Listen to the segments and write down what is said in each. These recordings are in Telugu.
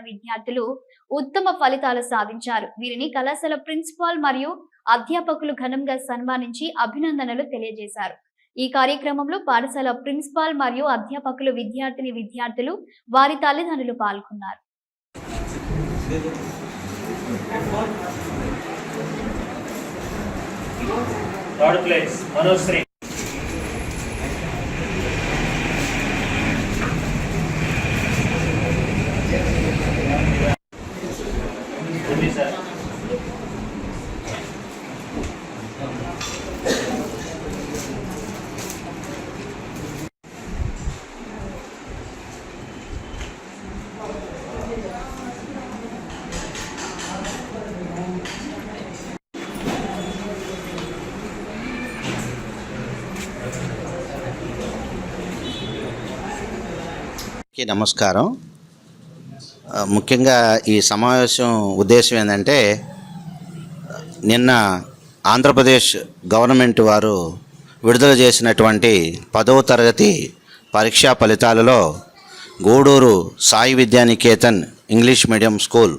విద్యార్థులు ఉత్తమ ఫలితాలు సాధించారు. వీరిని కళాశాల ప్రిన్సిపాల్ మరియు అధ్యాపకులు ఘనంగా సన్మానించి అభినందనలు తెలియజేశారు. ఈ కార్యక్రమంలో పాఠశాల ప్రిన్సిపాల్ మరియు అధ్యాపకులు, విద్యార్థులు, వారి తల్లిదండ్రులు పాల్గొన్నారు. Third place, Manusri. నమస్కారం. ముఖ్యంగా ఈ సమావేశం ఉద్దేశం ఏంటంటే, నిన్న ఆంధ్రప్రదేశ్ గవర్నమెంట్ వారు విడుదల చేసినటువంటి 10వ తరగతి పరీక్షా ఫలితాలలో Gudur Sai Vidyaniketan English medium school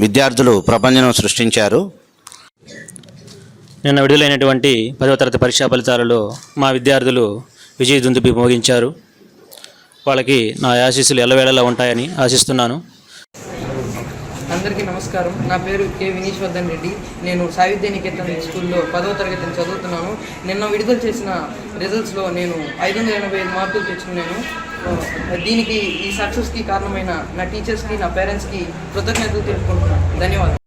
విద్యార్థులు ప్రభంజనం సృష్టించారు. నిన్న విడుదలైనటువంటి 10వ తరగతి పరీక్షా ఫలితాలలో మా విద్యార్థులు విజయ దుందుబి మోగించారు. వాళ్ళకి నా ఆశీస్సులు ఎల్లవేళలా ఉంటాయని ఆశిస్తున్నాను. అందరికీ నమస్కారం. నా పేరు కె వినీశ్వర్ధన్ రెడ్డి. నేను సాయి విద్యానికేతన్ స్కూల్లో 10వ తరగతిని చదువుతున్నాను. నిన్న విడుదల చేసిన రిజల్ట్స్లో నేను 585 మార్కులు తెచ్చుకున్నాను. దీనికి ఈ సక్సెస్కి కారణమైన నా టీచర్స్కి, నా పేరెంట్స్కి కృతజ్ఞతలు తెలుపుకుంటున్నాను. ధన్యవాదాలు.